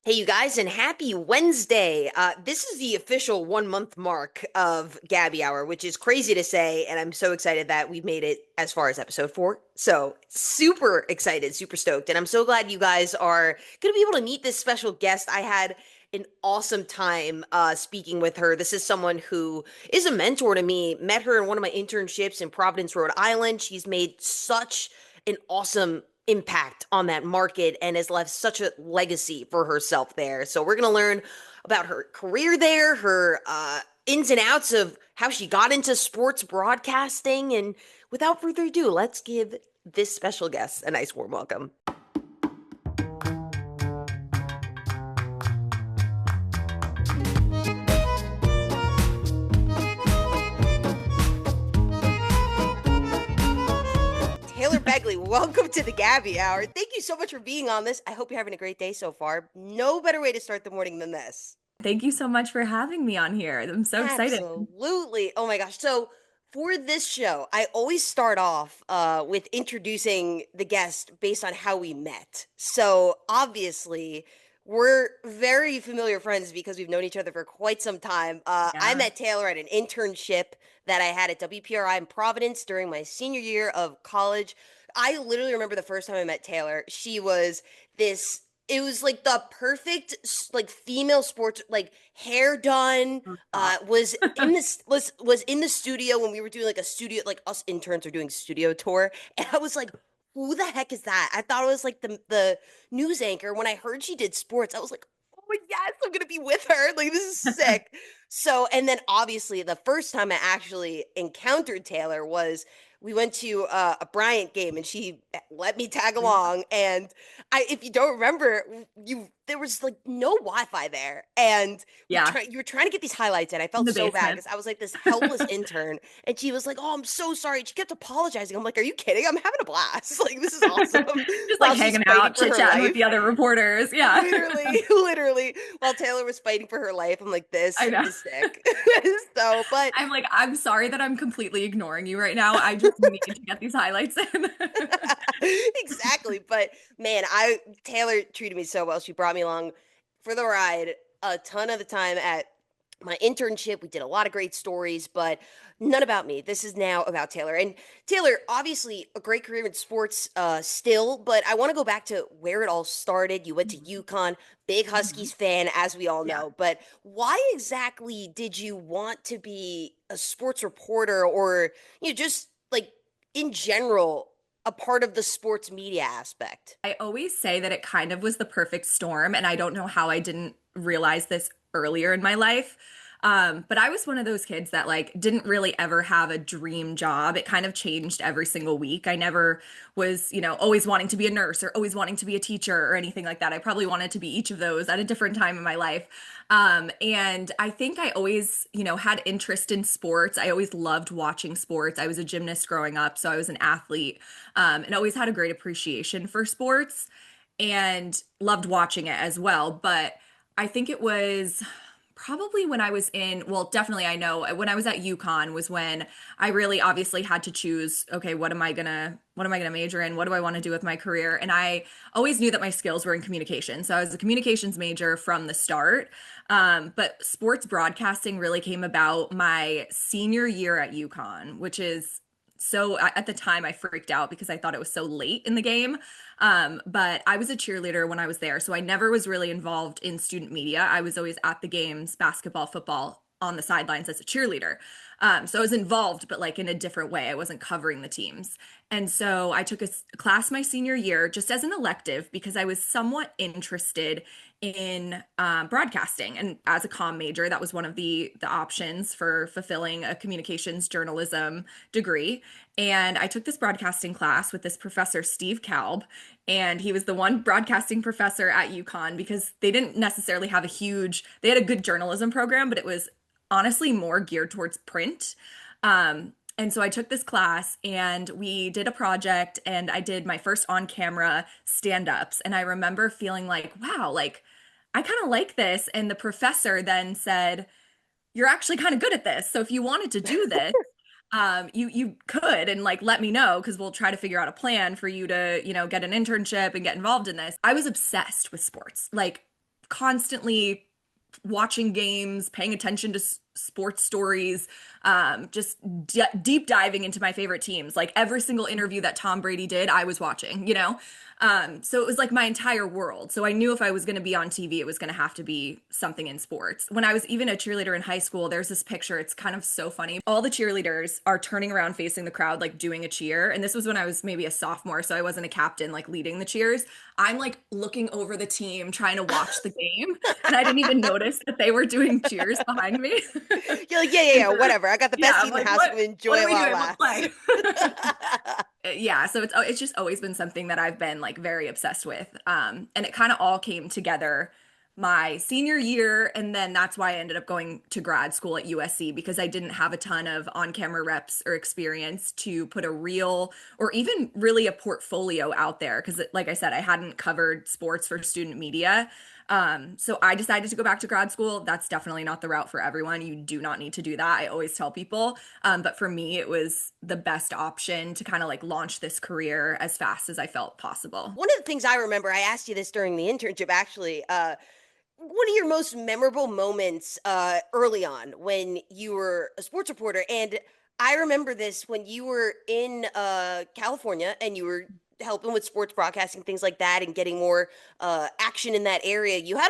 Hey, you guys, and happy Wednesday. This is the official 1 month mark of Gabby Hour, which is crazy to say. And I'm so excited that we've made it as far as episode 4. So, super excited, super stoked. And I'm so glad you guys are going to be able to meet this special guest. I had an awesome time speaking with her. This is someone who is a mentor to me. Met her in one of my internships in Providence, Rhode Island. She's made such an awesome impact on that market and has left such a legacy for herself there. So we're going to learn about her career there, her ins and outs of how she got into sports broadcasting. And without further ado, let's give this special guest a nice warm welcome. Taylor Begley, welcome to the Gabby Hour. Thank you so much for being on this. I hope you're having a great day so far. No better way to start the morning than this. Thank you so much for having me on here. I'm so excited. Absolutely. Oh my gosh. So for this show, I always start off with introducing the guest based on how we met. So obviously, we're very familiar friends because we've known each other for quite some time. I Yeah. met Taylor at an internship that I had at WPRI in Providence during my senior year of college. I literally remember the first time I met Taylor. She was this it was like the perfect like female sports, like hair done, Oh, stop. was in the studio when we were doing like a studio, like us interns are doing studio tour, and I was like, who the heck is that? I thought it was like the news anchor. When I heard she did sports, I was like, oh yes, I'm gonna be with her, like this is sick. So, and then obviously the first time I actually encountered Taylor was we went to a Bryant game, and she let me tag along. And if you don't remember, you there was like no Wi-Fi there, and Yeah, you were trying to get these highlights, and I in felt the so bad basement. because I was like this helpless intern, and she was like, "Oh, I'm so sorry." And she kept apologizing. I'm like, "Are you kidding? I'm having a blast. Like this is awesome." Just like While she's hanging fighting out, for her chit-chatting with life, the other reporters. Yeah. literally, while Taylor was fighting for her life, I'm like, "This I know. is sick." So, but I'm like, I'm sorry that I'm completely ignoring you right now. I just need to get these highlights in. exactly. But man, I Taylor treated me so well. She brought me along for the ride a ton of the time at my internship. We did a lot of great stories, but none about me. This is now about Taylor. And Taylor, obviously a great career in sports still, but I want to go back to where it all started. You went to UConn, big Mhm. Huskies fan, as we all Yeah. know. But why exactly did you want to be a sports reporter, or just like in general a part of the sports media aspect? I always say that it kind of was the perfect storm, and I don't know how I didn't realize this earlier in my life. But I was one of those kids that like didn't really ever have a dream job. It kind of changed every single week. I never was, always wanting to be a nurse or always wanting to be a teacher or anything like that. I probably wanted to be each of those at a different time in my life. And I think I always, had interest in sports. I always loved watching sports. I was a gymnast growing up, so I was an athlete, and always had a great appreciation for sports and loved watching it as well. But I think it was probably when I was well, definitely I know when I was at UConn was when I really obviously had to choose, okay, what am I gonna major in? What do I want to do with my career? And I always knew that my skills were in communication. So I was a communications major from the start. But sports broadcasting really came about my senior year at UConn, which is so at the time I freaked out because I thought it was so late in the game. But I was a cheerleader when I was there, so I never was really involved in student media. I was always at the games, basketball, football, on the sidelines as a cheerleader. So I was involved, but like in a different way. I wasn't covering the teams. And so I took a class my senior year just as an elective because I was somewhat interested in broadcasting. And as a comm major, that was one of the options for fulfilling a communications journalism degree. And I took this broadcasting class with this professor, Steve Kalb, and he was the one broadcasting professor at UConn because they didn't necessarily have they had a good journalism program, but it was honestly more geared towards print. And so I took this class and we did a project and I did my first on camera stand ups. And I remember feeling like, wow, like I kind of like this. And the professor then said, you're actually kind of good at this. So if you wanted to do this, you could and like let me know because we'll try to figure out a plan for you to, get an internship and get involved in this. I was obsessed with sports. Like constantly watching games, paying attention to sports stories, just deep diving into my favorite teams. Like every single interview that Tom Brady did, I was watching, you know? So it was like my entire world. So I knew if I was going to be on TV, it was going to have to be something in sports. When I was even a cheerleader in high school, there's this picture. It's kind of so funny. All the cheerleaders are turning around facing the crowd, like doing a cheer. And this was when I was maybe a sophomore. So I wasn't a captain, like leading the cheers. I'm like looking over the team, trying to watch the game. And I didn't even notice that they were doing cheers behind me. You're like, yeah, yeah, And yeah, whatever. I got the yeah, best I'm seat in the like, house. I'm what? gonna What enjoy are it we while it doing? What lasts. play? Yeah, so it's just always been something that I've been like very obsessed with. And it kind of all came together my senior year, and then that's why I ended up going to grad school at USC because I didn't have a ton of on-camera reps or experience to put a reel or even really a portfolio out there because like I said, I hadn't covered sports for student media. So I decided to go back to grad school. That's definitely not the route for everyone. You do not need to do that. I always tell people. But for me, it was the best option to kind of like launch this career as fast as I felt possible. One of the things I remember, I asked you this during the internship actually, one of your most memorable moments early on when you were a sports reporter. And I remember this when you were in California and you were helping with sports broadcasting, things like that, and getting more action in that area. You had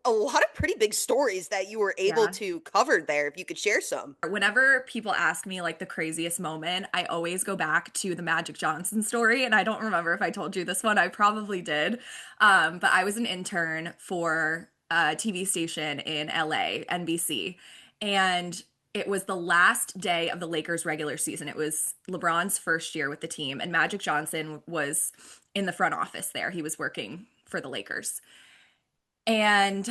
a lot of pretty big stories that you were able Yeah. to cover there. If you could share some. Whenever people ask me like the craziest moment, I always go back to the Magic Johnson story. And I don't remember if I told you this one. I probably did. But I was an intern for a TV station in LA, NBC. And it was the last day of the Lakers regular season. It was LeBron's first year with the team. And Magic Johnson was in the front office there. He was working for the Lakers. And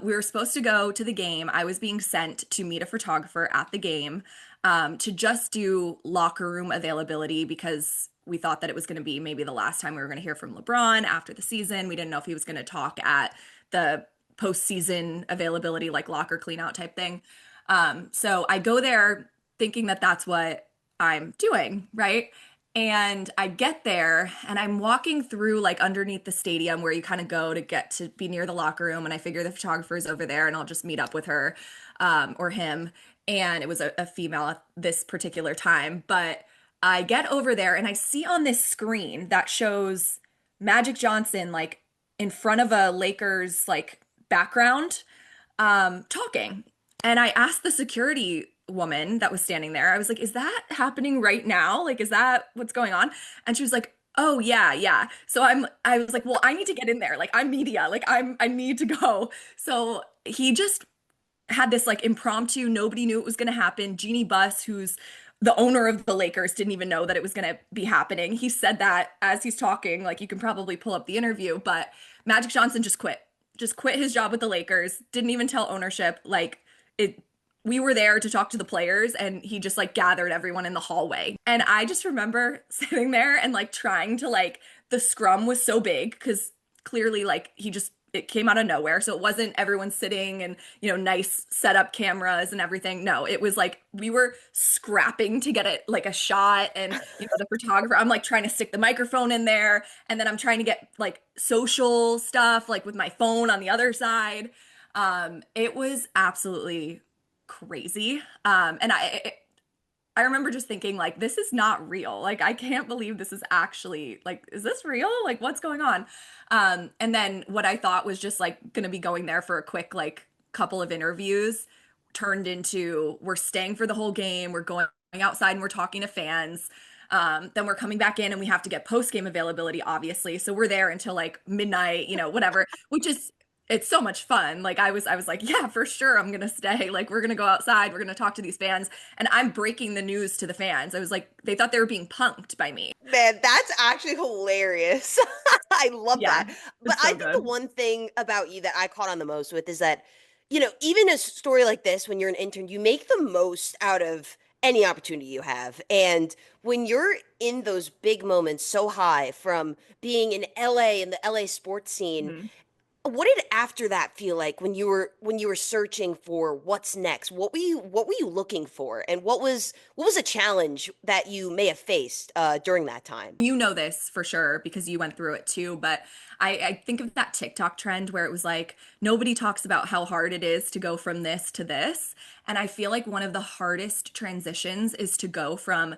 we were supposed to go to the game. I was being sent to meet a photographer at the game to just do locker room availability because we thought that it was going to be maybe the last time we were going to hear from LeBron after the season. We didn't know if he was going to talk at the postseason availability, like locker cleanout type thing. So I go there thinking that that's what I'm doing, right? And I get there and I'm walking through like underneath the stadium where you kind of go to get to be near the locker room. And I figure the photographer's over there and I'll just meet up with her or him. And it was a female at this particular time. But I get over there and I see on this screen that shows Magic Johnson like in front of a Lakers like background talking. And I asked the security woman that was standing there, I was like, is that happening right now? Like, is that what's going on? And she was like, oh yeah, yeah. So I was like, well, I need to get in there. Like I'm media. Like I need to go. So he just had this like impromptu, nobody knew it was gonna happen. Jeannie Buss, who's the owner of the Lakers, didn't even know that it was gonna be happening. He said that as he's talking, like you can probably pull up the interview, but Magic Johnson just quit his job with the Lakers, didn't even tell ownership. Like it, we were there to talk to the players and he just like gathered everyone in the hallway. And I just remember sitting there and like trying to like, the scrum was so big because clearly like he just, it came out of nowhere. So it wasn't everyone sitting and, you know, nice setup cameras and everything. No, it was like we were scrapping to get it like a shot. And, you know, the photographer, I'm like trying to stick the microphone in there. And then I'm trying to get like social stuff, like with my phone on the other side. It was absolutely crazy. I remember just thinking like this is not real. Like I can't believe this is actually like is this real? Like what's going on? And then what I thought was just like going to be going there for a quick like couple of interviews turned into we're staying for the whole game, we're going outside and we're talking to fans. Then we're coming back in and we have to get post game availability, obviously. So we're there until like midnight, you know, whatever, which is it's so much fun. Like I was like, yeah, for sure, I'm gonna stay. Like we're gonna go outside, we're gonna talk to these fans, and I'm breaking the news to the fans. I was like, they thought they were being punked by me. Man, that's actually hilarious. I love Yeah, that. But it's I so think the good. one thing about you that I caught on the most with is that, even a story like this, when you're an intern, you make the most out of any opportunity you have. And when you're in those big moments so high from being in LA and the LA sports scene, Mhm. What did after that feel like when you were searching for what's next? What were you looking for? And what was a challenge that you may have faced during that time? You know this for sure because you went through it too, but I think of that TikTok trend where it was like nobody talks about how hard it is to go from this to this. And I feel like one of the hardest transitions is to go from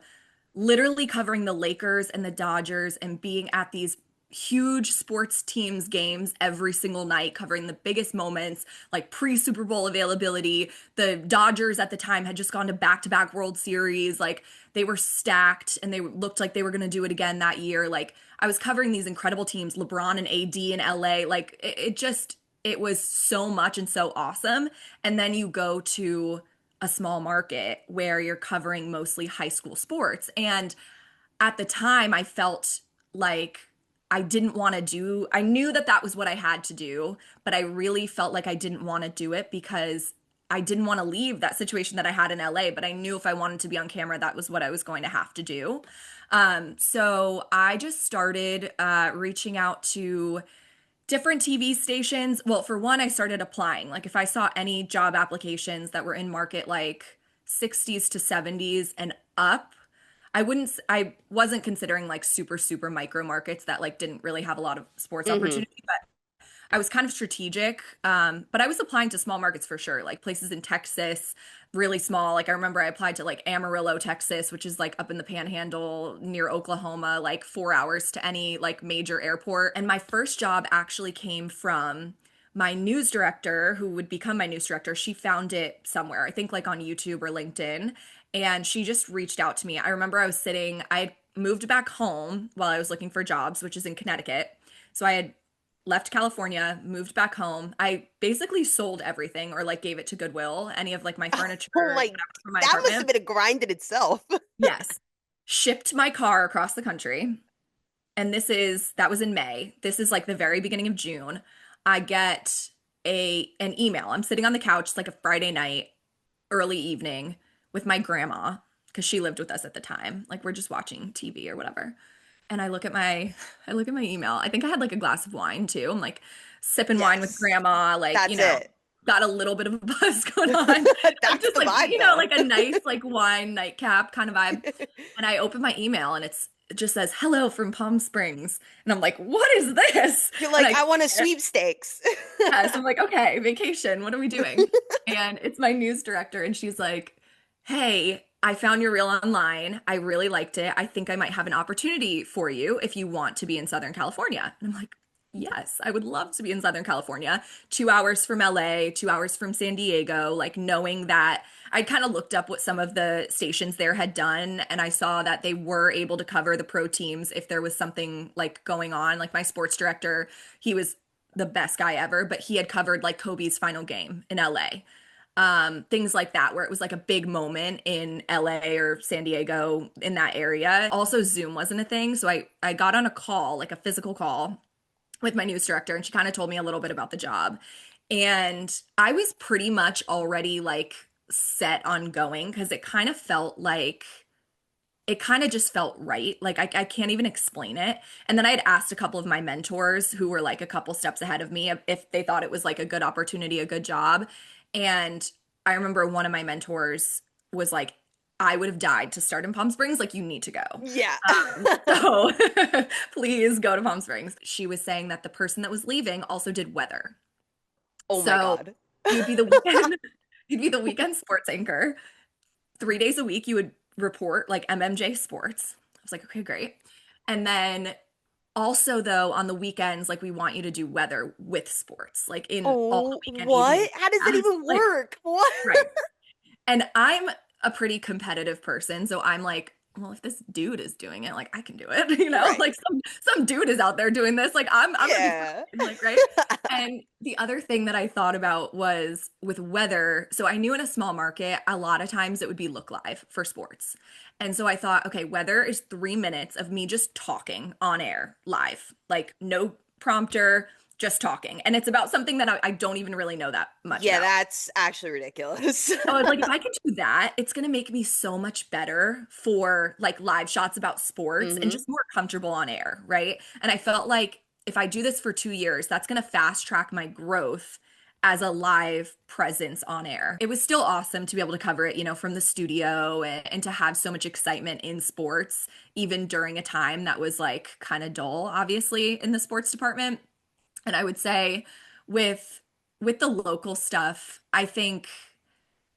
literally covering the Lakers and the Dodgers and being at these huge sports teams games every single night, covering the biggest moments, like pre-Super Bowl availability. The Dodgers at the time had just gone to back-to-back World Series. Like they were stacked and they looked like they were going to do it again that year. Like I was covering these incredible teams, LeBron and AD in LA. Like it was so much and so awesome. And then you go to a small market where you're covering mostly high school sports. And at the time, I felt like I didn't want to do, I knew that that was what I had to do, but I really felt like I didn't want to do it because I didn't want to leave that situation that I had in LA, but I knew if I wanted to be on camera, that was what I was going to have to do. So I just started reaching out to different TV stations. Well, for one, I started applying. Like if I saw any job applications that were in market like 60s to 70s and up, I wasn't considering like super micro markets that like didn't really have a lot of sports Hmm. opportunity, but I was kind of strategic. But I was applying to small markets for sure, like places in Texas, really small. Like I remember I applied to like Amarillo, Texas, which is like up in the Panhandle near Oklahoma, like 4 hours to any like major airport. And my first job actually came from my news director, who would become my news director. She found it somewhere, I think like on YouTube or LinkedIn, and she just reached out to me. I remember I moved back home while I was looking for jobs, which is in Connecticut. So I had left California, moved back home. I basically sold everything or like gave it to Goodwill, any of like my furniture, Oh my, whatever from my that must have apartment. been a grind in itself. Yes. Shipped my car across the country. And that was in May. This is like the very beginning of June. I get an email. I'm sitting on the couch, it's like a Friday night, early evening with my grandma because she lived with us at the time. Like we're just watching TV or whatever. And I look at my email. I think I had like a glass of wine too. I'm like sipping wine with Yes, grandma, like, that's it. got a little bit of a buzz going on. Like That's just the like, vibe, though. like a nice like wine nightcap kind of vibe. And I open my email and it just says hello from Palm Springs. And I'm like, what is this? You're And like, I I want a click it. sweepstakes. Yes, I'm like, okay, vacation. What are we doing? And it's my news director, and she's like, hey, I found your reel online. I really liked it. I think I might have an opportunity for you if you want to be in Southern California. And I'm like, yes, I would love to be in Southern California. 2 hours from LA, 2 hours from San Diego, like knowing that I kind of looked up what some of the stations there had done, and I saw that they were able to cover the pro teams if there was something like going on. Like my sports director, he was the best guy ever, but he had covered like Kobe's final game in LA. Things like that, where it was like a big moment in LA or San Diego in that area. Also, Zoom wasn't a thing. So I got on a call, like a physical call with my news director, and she kind of told me a little bit about the job. And I was pretty much already like set on going because it kind of just felt right. Like I can't even explain it. And then I had asked a couple of my mentors who were like a couple steps ahead of me if they thought it was like a good opportunity, a good job. And I remember one of my mentors was like, I would have died to start in Palm Springs. Like, you need to go. Yeah. So please go to Palm Springs. She was saying that the person that was leaving also did weather. Oh my So God. you would be the weekend, you'd be the weekend sports anchor. 3 days a week you would report like MMJ sports. I was like, okay, great. And then also though on the weekends, like we want you to do weather with sports, like in all the Oh, weekend evenings. what? How does that even Like, work? What? right. And I'm a pretty competitive person, so I'm like, well, if this dude is doing it, like I can do it, Right. like some dude is out there doing this, like I'm gonna be Yeah. fine, like right. And the other thing that I thought about was with weather. So I knew in a small market, a lot of times it would be look live for sports. And so I thought, okay, weather is 3 minutes of me just talking on air live, like no prompter, just talking. And it's about something that I don't even really know that much Yeah, about. that's actually ridiculous. So I was like, if I can do that, it's gonna make me so much better for like live shots about sports and Hmm. just more comfortable on air, right? And I felt like if I do this for 2 years, that's going to fast track my growth as a live presence on air. It was still awesome to be able to cover it, from the studio and to have so much excitement in sports, even during a time that was like kind of dull, obviously, in the sports department. And I would say with with the local stuff, I think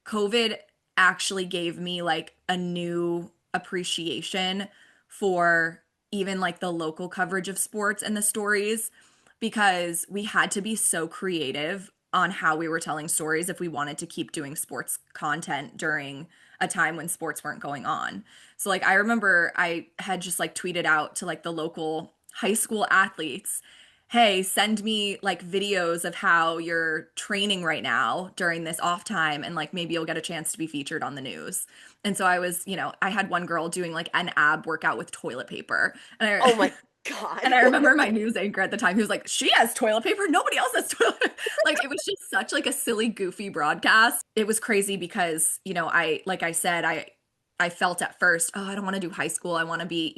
COVID actually gave me like a new appreciation for even like the local coverage of sports and the stories because we had to be so creative on how we were telling stories if we wanted to keep doing sports content during a time when sports weren't going on. So like I remember I had just like tweeted out to like the local high school athletes, hey, send me like videos of how you're training right now during this off time, and like maybe you'll get a chance to be featured on the news. And so I had one girl doing like an ab workout with toilet paper. And Oh I my God. and I remember my news anchor at the time, he was like, she has toilet paper, nobody else has toilet paper. Like it was just such like a silly, goofy broadcast. It was crazy because, I like I said, I felt at first, oh, I don't want to do high school. I want to be,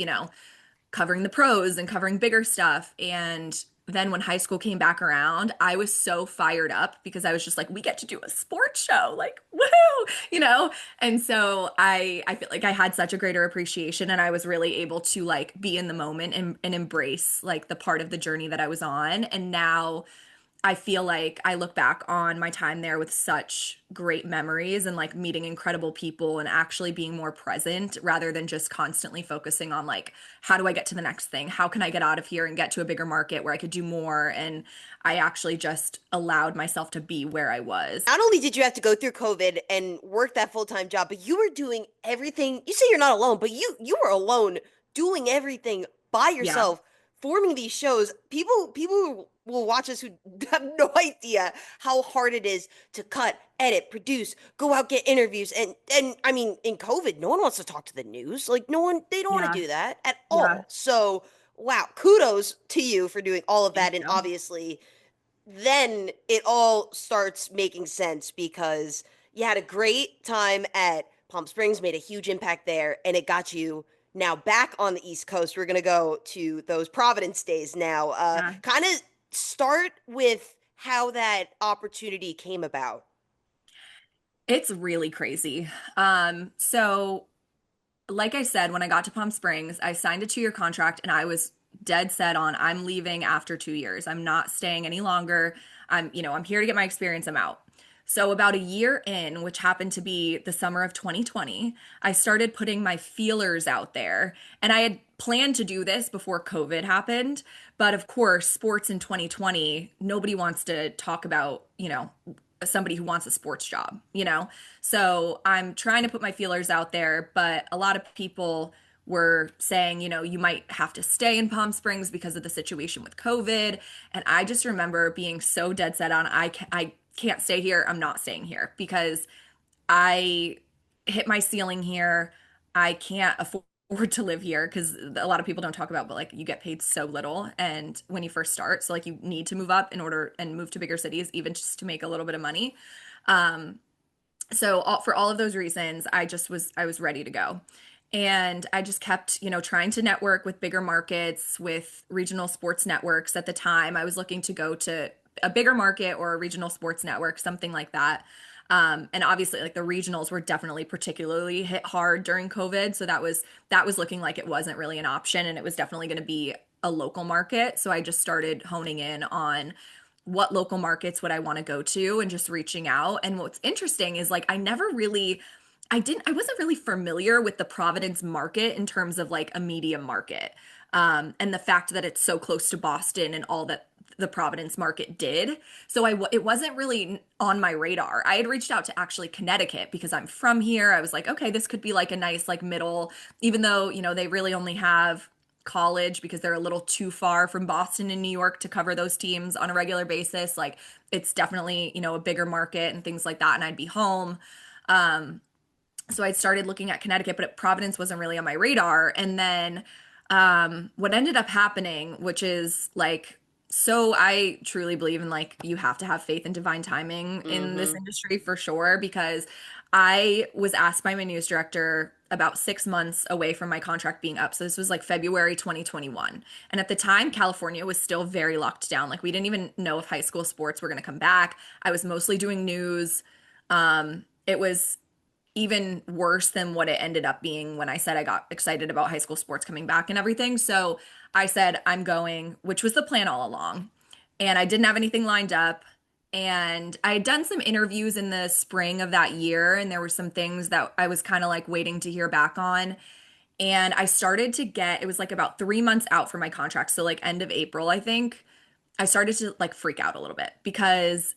covering the pros and covering bigger stuff. And then when high school came back around, I was so fired up because I was just like, we get to do a sports show, like, woohoo, And so I feel like I had such a greater appreciation and I was really able to like be in the moment and embrace like the part of the journey that I was on. And now I feel like I look back on my time there with such great memories and like meeting incredible people and actually being more present rather than just constantly focusing on like, how do I get to the next thing? How can I get out of here and get to a bigger market where I could do more? And I actually just allowed myself to be where I was. Not only did you have to go through COVID and work that full-time job, but you were doing everything. You say you're not alone, but you were alone doing everything by Yeah. yourself, forming these shows. People will watch us who have no idea how hard it is to cut, edit, produce, go out, get interviews. And I mean, in COVID, no one wants to talk to the news. Like no one, they don't want to Yeah. do that at Yeah. all. So, wow, kudos to you for doing all of Thank that and you. obviously then it all starts making sense because you had a great time at Palm Springs, made a huge impact there, and it got you now back on the East Coast. We're gonna go to those Providence days now. Yeah. Kind of start with how that opportunity came about. It's really crazy. So like I said, when I got to Palm Springs, I signed a 2 year contract and I was dead set on I'm leaving after 2 years. I'm not staying any longer. I'm here to get my experience. I'm out. So about a year in, which happened to be the summer of 2020, I started putting my feelers out there. And I had planned to do this before COVID happened. But of course, sports in 2020, nobody wants to talk about, somebody who wants a sports job. So I'm trying to put my feelers out there, but a lot of people were saying, you might have to stay in Palm Springs because of the situation with COVID. And I just remember being so dead set on I can't stay here. I'm not staying here because I hit my ceiling here. I can't afford to live here because a lot of people don't talk about, but like you get paid so little and when you first start, so like you need to move up in order and move to bigger cities even just to make a little bit of money. Um, for all of those reasons, I was ready to go. And I just kept, trying to network with bigger markets, with regional sports networks. At the time, I was looking to go to a bigger market or a regional sports network, something like that. And obviously, like the regionals were definitely particularly hit hard during COVID. So that was looking like it wasn't really an option, and it was definitely going to be a local market. So I just started honing in on what local markets would I want to go to and just reaching out. And what's interesting is like I wasn't really familiar with the Providence market in terms of like a media market. And the fact that it's so close to Boston and all that the Providence market did. So it wasn't really on my radar. I had reached out to actually Connecticut because I'm from here. I was like, okay, this could be like a nice like middle, even though, they really only have college because they're a little too far from Boston and New York to cover those teams on a regular basis. Like it's definitely, a bigger market and things like that. And I'd be home. So I started looking at Connecticut, but Providence wasn't really on my radar. And then what ended up happening, which is like, so I truly believe in like you have to have faith in divine timing in this Mm-hmm. industry for sure, because I was asked by my news director about 6 months away from my contract being up. So this was like February 2021. And at the time, California was still very locked down. Like we didn't even know if high school sports were going to come back. I was mostly doing news. It was even worse than what it ended up being when I said I got excited about high school sports coming back and everything. So I said, I'm going, which was the plan all along. And I didn't have anything lined up. And I had done some interviews in the spring of that year, and there were some things that I was kind of like waiting to hear back on. And I started to get, it was like about 3 months out for my contract. So, like, end of April, I think, I started to like freak out a little bit because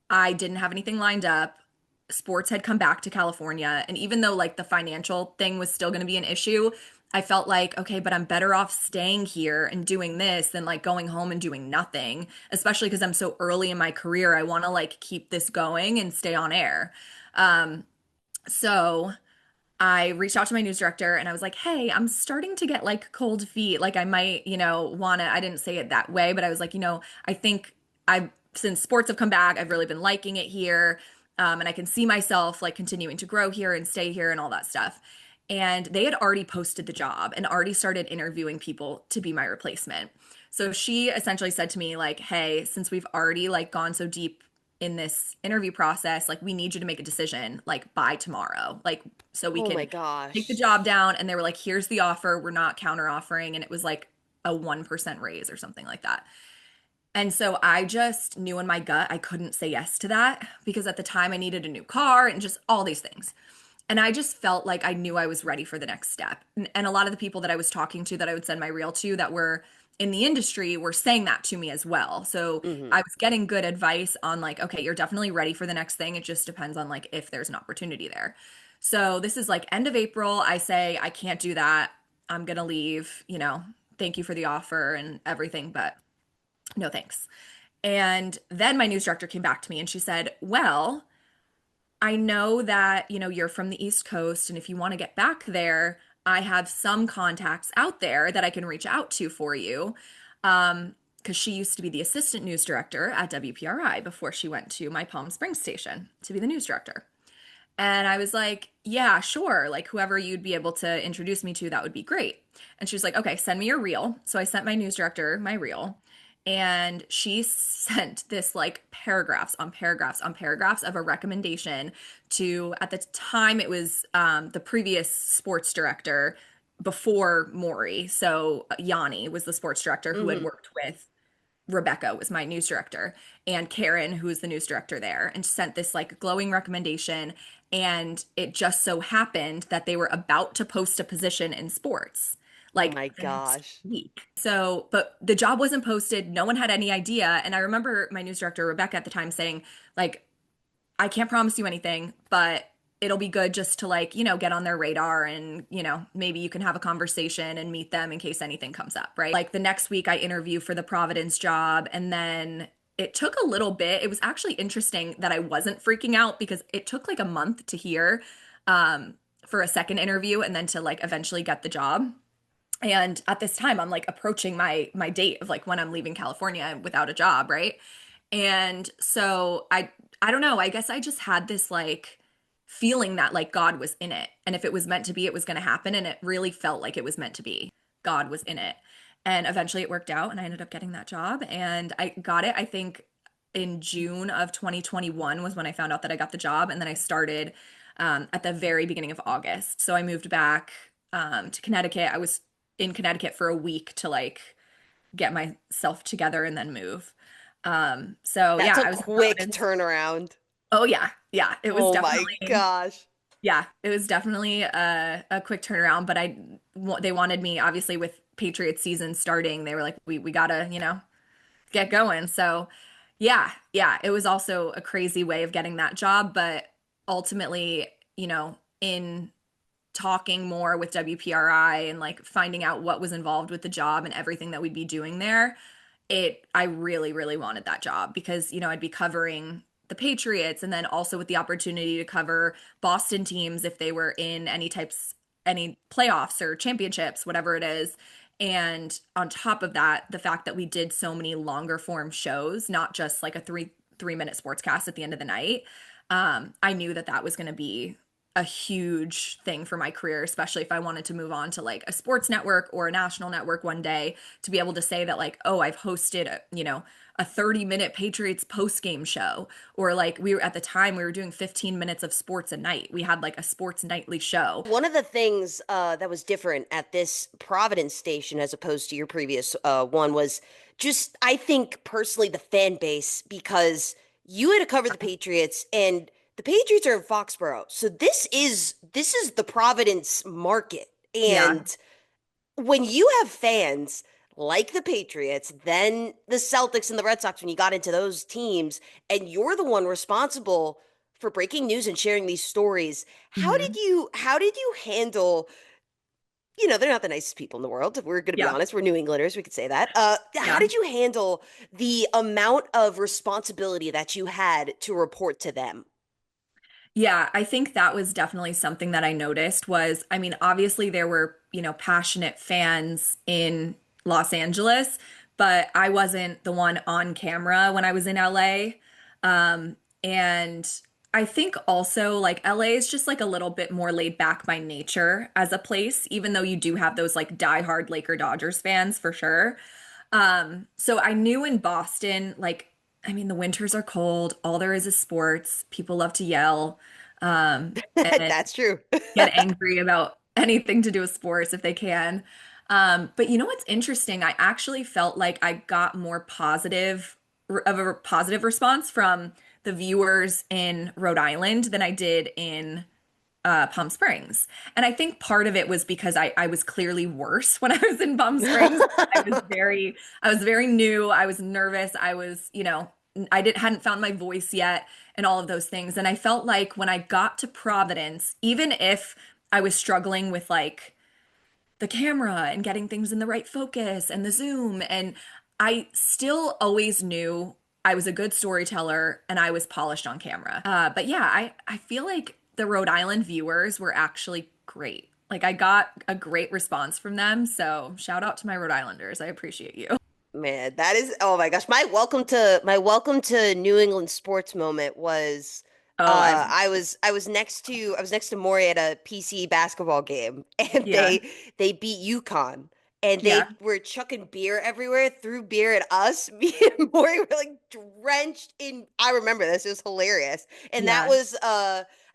I didn't have anything lined up. Sports had come back to California. And even though like the financial thing was still going to be an issue, I felt like, okay, but I'm better off staying here and doing this than like going home and doing nothing, especially because I'm so early in my career. I want to like keep this going and stay on air. Um, so I reached out to my news director and I was like, hey, I'm starting to get like cold feet. Like I might, want to, I didn't say it that way, but I was like, I think since sports have come back, I've really been liking it here. And I can see myself like continuing to grow here and stay here and all that stuff. And they had already posted the job and already started interviewing people to be my replacement. So she essentially said to me like, hey, since we've already like gone so deep in this interview process, like we need you to make a decision like by tomorrow, like so we Oh my can take the gosh. job down. And they were like, here's the offer, we're not counter offering. And it was like a 1% raise or something like that. And so I just knew in my gut I couldn't say yes to that because at the time I needed a new car and just all these things. And I just felt like I knew I was ready for the next step. And a lot of the people that I was talking to that I would send my reel to that were in the industry were saying that to me as well. So Hmm. I was getting good advice on like, okay, you're definitely ready for the next thing. It just depends on like if there's an opportunity there. So this is like end of April. I say, I can't do that. I'm going to leave, thank you for the offer and everything, but no thanks. And then my news director came back to me and she said, well, I know that, you're from the East Coast, and if you want to get back there, I have some contacts out there that I can reach out to for you. Because she used to be the assistant news director at WPRI before she went to my Palm Springs station to be the news director. And I was like, yeah, sure. Like, whoever you'd be able to introduce me to, that would be great. And she was like, okay, send me your reel. So I sent my news director my reel. And she sent this like paragraphs on paragraphs on paragraphs of a recommendation to, at the time, it was the previous sports director before Maury. So Yanni was the sports director who had Hmm. worked with Rebecca was my news director, and Karen, who is the news director there, and sent this like glowing recommendation. And it just so happened that they were about to post a position in sports Oh like my the next gosh. week. So, but the job wasn't posted. No one had any idea. And I remember my news director, Rebecca, at the time saying, like, I can't promise you anything, but it'll be good just to like, get on their radar and, maybe you can have a conversation and meet them in case anything comes up, right? Like the next week I interview for the Providence job and then it took a little bit. It was actually interesting that I wasn't freaking out because it took like a month to hear for a second interview and then to like eventually get the job. And at this time I'm like approaching my date of like when I'm leaving California without a job, right? And so I don't know, I guess I just had this like feeling that like God was in it. And if it was meant to be, it was going to happen. And it really felt like it was meant to be. God was in it. And eventually it worked out and I ended up getting that job. And I got it, I think, in June of 2021 was when I found out that I got the job. And then I started at the very beginning of August. So I moved back to Connecticut. I was in Connecticut for a week to like get myself together and then move. So That's yeah, a I was in quick Providence. turnaround. Oh yeah, yeah. It was Oh my definitely, gosh. yeah, it was definitely a quick turnaround. But they wanted me obviously with Patriots season starting. They were like, we gotta, get going. So yeah, yeah. It was also a crazy way of getting that job, but ultimately, in talking more with WPRI and like finding out what was involved with the job and everything that we'd be doing there, I really, really wanted that job because, I'd be covering the Patriots and then also with the opportunity to cover Boston teams if they were in any playoffs or championships, whatever it is. And on top of that, the fact that we did so many longer form shows, not just like a three minute sportscast at the end of the night, I knew that that was going to be a huge thing for my career, especially if I wanted to move on to like a sports network or a national network one day, to be able to say that like, oh, I've hosted, a 30-minute Patriots post-game show. Or like we were at the time we were doing 15 minutes of sports a night. We had like a sports nightly show. One of the things that was different at this Providence station as opposed to your previous one was just, I think personally, the fan base, because you had to cover the Patriots and the Patriots are in Foxborough. So this is the Providence market. Yeah. And when you have fans like the Patriots, then the Celtics and the Red Sox, when you got into those teams, and you're the one responsible for breaking news and sharing these stories, Hmm. how did you handle, they're not the nicest people in the world. We're going to be Yeah. honest. We're New Englanders. We could say that. How Yeah. did you handle the amount of responsibility that you had to report to them? Yeah, I think that was definitely something that I noticed was, I mean, obviously there were, passionate fans in Los Angeles, but I wasn't the one on camera when I was in LA. And I think also like LA is just like a little bit more laid back by nature as a place, even though you do have those like diehard Laker Dodgers fans for sure. So I knew in Boston, like, I mean, the winters are cold. All there is sports. People love to yell, and That's true. get angry about anything to do with sports if they can. But you know what's interesting? I actually felt like I got more of a positive response from the viewers in Rhode Island than I did in Palm Springs. And I think part of it was because I was clearly worse when I was in Palm Springs. I was very new. I was nervous. I was, I didn't hadn't found my voice yet and all of those things. And I felt like when I got to Providence, even if I was struggling with like the camera and getting things in the right focus and the zoom, and I still always knew I was a good storyteller and I was polished on camera. But yeah, I feel like the Rhode Island viewers were actually great. Like I got a great response from them. So shout out to my Rhode Islanders. I appreciate you. Man, that is, oh my gosh. My welcome to New England sports moment was Oh, I I was next to Maury at a PC basketball game and yeah. they beat UConn and Yeah. they were chucking beer everywhere, threw beer at us. Me and Maury were like drenched in, I remember this, it was hilarious. And that Yeah. was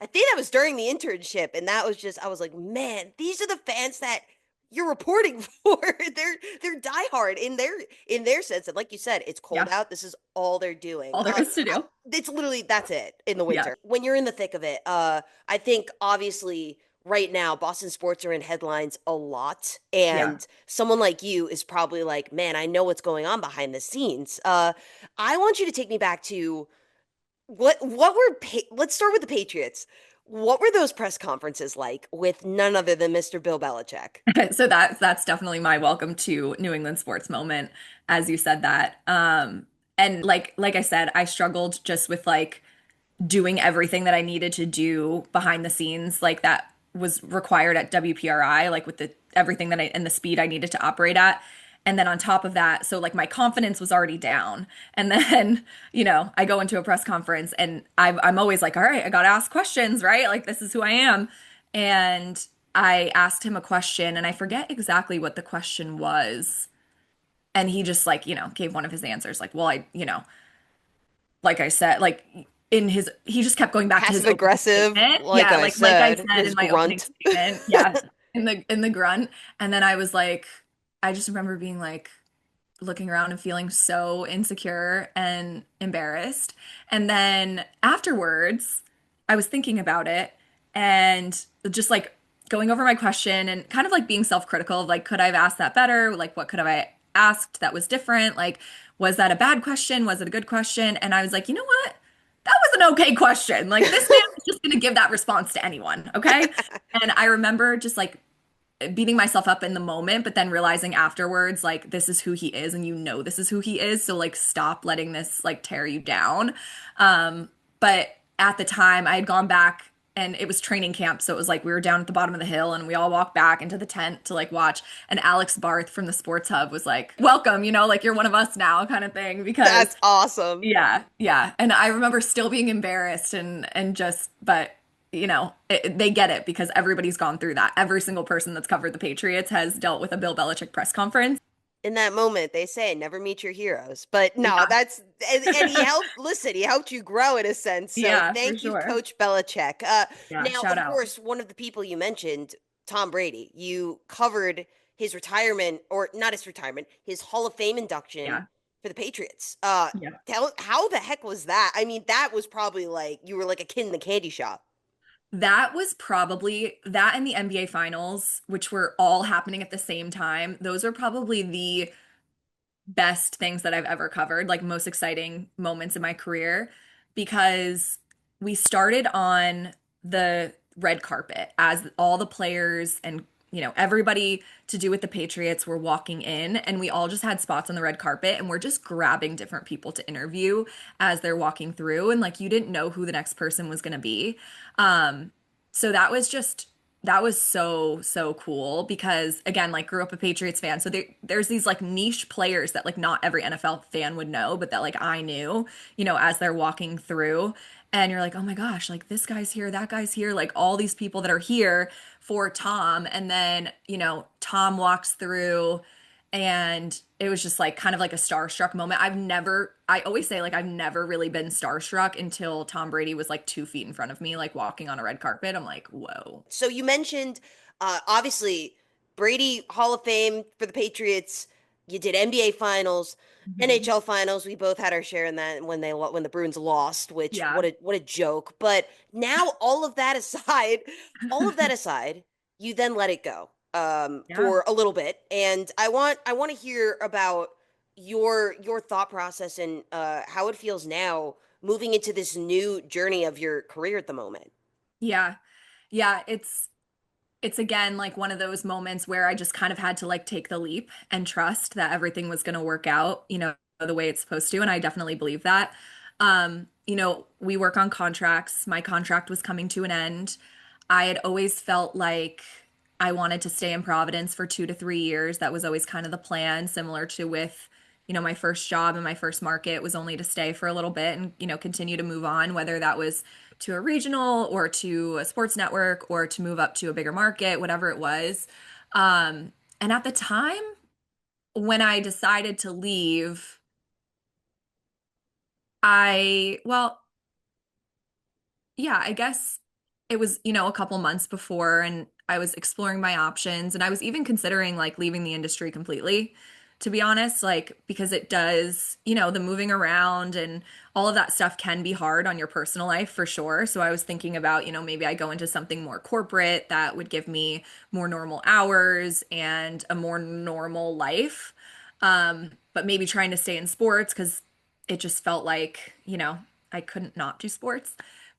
I think that was during the internship and that was just I was like, man, these are the fans that you're reporting for. They're diehard in their sense. And like you said, it's cold Yeah. out. This is all they're doing. All there is to do. It's literally that's it in the Yeah. winter. When you're in the thick of it, I think obviously right now Boston sports are in headlines a lot, Yeah. and someone like you is probably like, man, I know what's going on behind the scenes. I want you to take me back to let's start with the Patriots. What were those press conferences like with none other than Mr. Bill Belichick? So that's definitely my welcome to New England sports moment, as you said that. And like I said, I struggled just with like doing everything that I needed to do behind the scenes, like that was required at WPRI, like with the everything that I and the speed I needed to operate at. And then on top of that, so like my confidence was already down. And then, I go into a press conference and I'm always like, all right, I got to ask questions, right? Like this is who I am. And I asked him a question and I forget exactly what the question was. And he just like, gave one of his answers like, well, like I said, like he just kept going back to Passive his opening aggressive, statement. like Yeah, I like I said, said his in my opening grunt. statement. Yeah, in the grunt. And then I was like, I just remember being like looking around and feeling so insecure and embarrassed. And then afterwards, I was thinking about it and just like going over my question and kind of like being self-critical of like, could I have asked that better? Like, what could have I asked that was different? Like, was that a bad question? Was it a good question? And I was like, you know what? That was an okay question. Like, this man is just going to give that response to anyone. Okay. And I remember just like beating myself up in the moment, but then realizing afterwards, like, this is who he is, and this is who he is. So, like, stop letting this like tear you down. But at the time, I had gone back and it was training camp. So it was like we were down at the bottom of the hill and we all walked back into the tent to like watch. And Alex Barth from the Sports Hub was like, welcome, like you're one of us now, kind of thing. Because That's awesome. yeah, yeah. And I remember still being embarrassed and just, but they get it because everybody's gone through that. Every single person that's covered the Patriots has dealt with a Bill Belichick press conference. In that moment, they say, never meet your heroes. But no, Yeah. that's, and he helped, listen, he helped you grow in a sense. So Yeah, for thank you, sure. Coach Belichick. Yeah, Now, shout of out. course, one of the people you mentioned, Tom Brady, you covered his retirement, or not his retirement, his Hall of Fame induction Yeah. for the Patriots. Yeah. How the heck was that? I mean, that was probably like you were like a kid in the candy shop. That was probably that and the NBA finals, which were all happening at the same time. Those are probably the best things that I've ever covered, like most exciting moments in my career, because we started on the red carpet as all the players and everybody to do with the Patriots were walking in, and we all just had spots on the red carpet, and we're just grabbing different people to interview as they're walking through, and like you didn't know who the next person was going to be. So that was so cool because again, like grew up a Patriots fan. So there's these like niche players that like not every NFL fan would know, but that like I knew, as they're walking through. And you're like, oh my gosh, like this guy's here, that guy's here, like all these people that are here for Tom. And then, Tom walks through and it was just like kind of like a starstruck moment. I always say like I've never really been starstruck until Tom Brady was like 2 feet in front of me, like walking on a red carpet. I'm like, whoa. So you mentioned, obviously, Brady Hall of Fame for the Patriots. You did NBA Finals, Mhm. NHL Finals. We both had our share in that when the Bruins lost. Which Yeah. what a joke. But now all of that aside, you then let it go Yeah. for a little bit, and I want to hear about your thought process and how it feels now moving into this new journey of your career at the moment. Yeah. Yeah. It's again like one of those moments where I just kind of had to like take the leap and trust that everything was going to work out, the way it's supposed to. And I definitely believe that. We work on contracts. My contract was coming to an end. I had always felt like I wanted to stay in Providence for 2 to 3 years. That was always kind of the plan, similar to with, my first job and my first market was only to stay for a little bit and, continue to move on, whether that was to a regional or to a sports network or to move up to a bigger market, whatever it was. And at the time when I decided to leave, well, yeah, I guess it was, a couple months before, and I was exploring my options, and I was even considering like leaving the industry completely, to be honest, like because it does, the moving around and all of that stuff can be hard on your personal life for sure. So I was thinking about, maybe I go into something more corporate that would give me more normal hours and a more normal life. But maybe trying to stay in sports because it just felt like, I couldn't not do sports.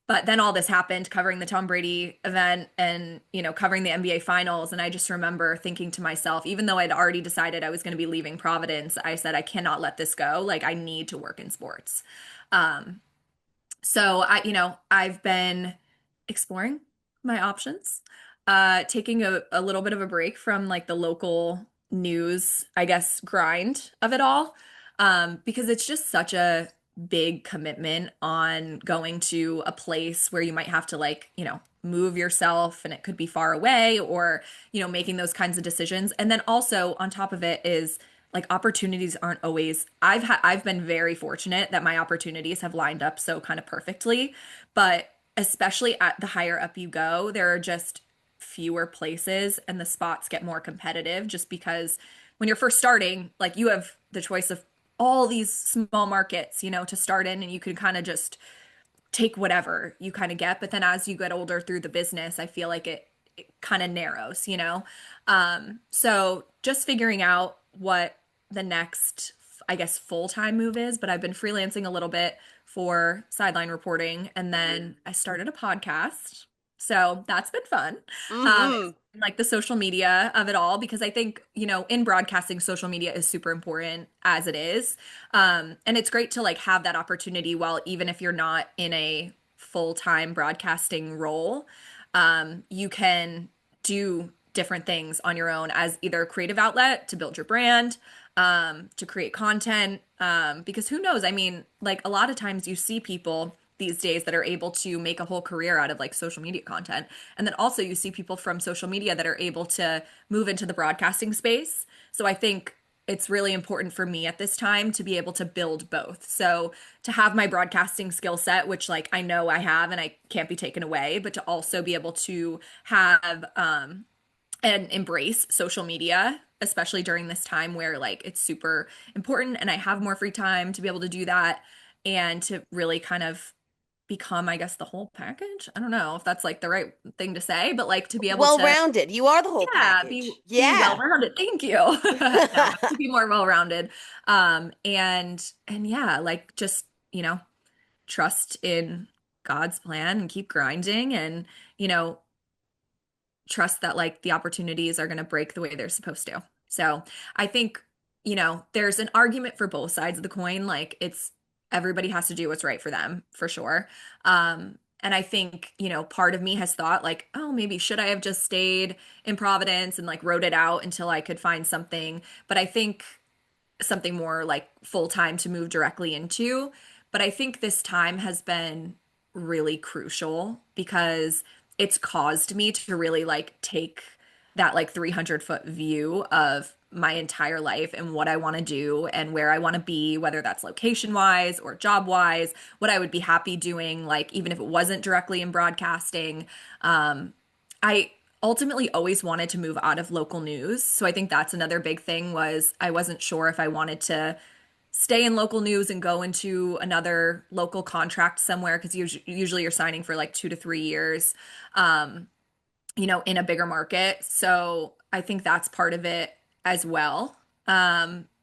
But then all this happened covering the Tom Brady event and, covering the NBA finals. And I just remember thinking to myself, even though I'd already decided I was going to be leaving Providence, I said, I cannot let this go. Like, I need to work in sports. Um, so I've been exploring my options, taking a little bit of a break from like the local news, I guess, grind of it all, because it's just such a big commitment on going to a place where you might have to like, move yourself and it could be far away or, making those kinds of decisions. And then also on top of it is like opportunities aren't always I've been very fortunate that my opportunities have lined up so kind of perfectly, but especially at the higher up you go, there are just fewer places and the spots get more competitive just because when you're first starting, like you have the choice of all these small markets, to start in and you can kind of just take whatever you kind of get. But then as you get older through the business, I feel like it kind of narrows. So just figuring out what the next, I guess, full-time move is, but I've been freelancing a little bit for sideline reporting and then I started a podcast. So that's been fun. Mm-hmm. Like the social media of it all, because I think, in broadcasting, social media is super important as it is. And it's great to like have that opportunity while even if you're not in a full-time broadcasting role, you can do different things on your own as either a creative outlet to build your brand, to create content. Because who knows? I mean, like a lot of times you see people these days that are able to make a whole career out of like social media content. And then also you see people from social media that are able to move into the broadcasting space. So I think it's really important for me at this time to be able to build both. So to have my broadcasting skill set, which like I know I have and I can't be taken away, but to also be able to have and embrace social media, especially during this time where like it's super important and I have more free time to be able to do that and to really kind of become, I guess, the whole package. I don't know if that's like the right thing to say, but like to be able to, Well-rounded. You are the whole yeah, package. be Yeah. well-rounded. Thank you. No, but to be more well-rounded. And yeah, like just, trust in God's plan and keep grinding and, you know, trust that like the opportunities are going to break the way they're supposed to. So I think, there's an argument for both sides of the coin. Like it's everybody has to do what's right for them for sure. And I think, part of me has thought like, oh, maybe should I have just stayed in Providence and like wrote it out until I could find something. But I think something more like full time to move directly into. But I think this time has been really crucial because it's caused me to really like take that like 300-foot view of my entire life and what I want to do and where I want to be, whether that's location wise or job wise, what I would be happy doing, like even if it wasn't directly in broadcasting. I ultimately always wanted to move out of local news. So I think that's another big thing was I wasn't sure if I wanted to stay in local news and go into another local contract somewhere because usually you're signing for like 2 to 3 years, in a bigger market. So I think that's part of it as well.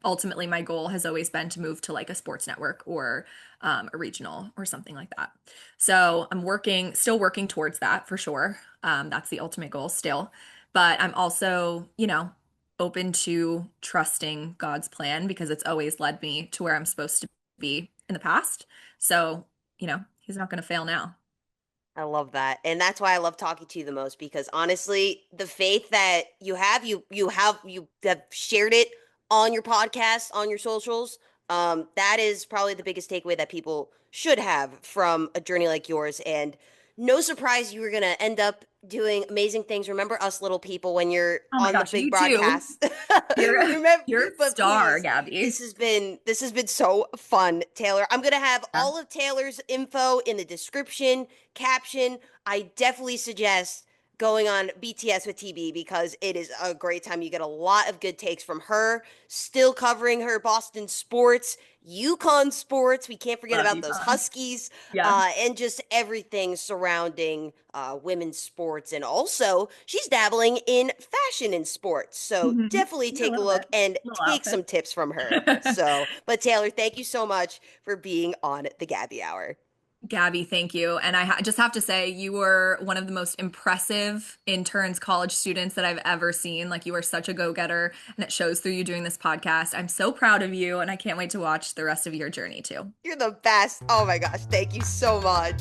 Ultimately, my goal has always been to move to like a sports network or a regional or something like that. So I'm still working towards that for sure. That's the ultimate goal still. But I'm also, open to trusting God's plan because it's always led me to where I'm supposed to be in the past. So, he's not going to fail now. I love that. And that's why I love talking to you the most because honestly, the faith that you have shared it on your podcast, on your socials. That is probably the biggest takeaway that people should have from a journey like yours. And no surprise you were gonna end up doing amazing things. Remember us little people when you're Oh my on the gosh, big you too. broadcast. You're Remember, you're a but star, please, Gabby. this has been so fun, Taylor. I'm gonna have Yeah. all of Taylor's info in the description caption. I definitely suggest going on BTS with TB because it is a great time. You get a lot of good takes from her, still covering her Boston sports, UConn sports. We can't forget Love about you, those Con. Huskies, Yeah. and just everything surrounding women's sports. And also, she's dabbling in fashion and sports. So definitely Yeah, a take a little look bit. and Little take some outfits. tips from her. So, but Taylor, thank you so much for being on the Gabby Hour. Gabby, thank you. And I just have to say, you were one of the most impressive interns, college students that I've ever seen. Like, you are such a go-getter, and it shows through you doing this podcast. I'm so proud of you, and I can't wait to watch the rest of your journey too. You're the best. Oh my gosh. Thank you so much.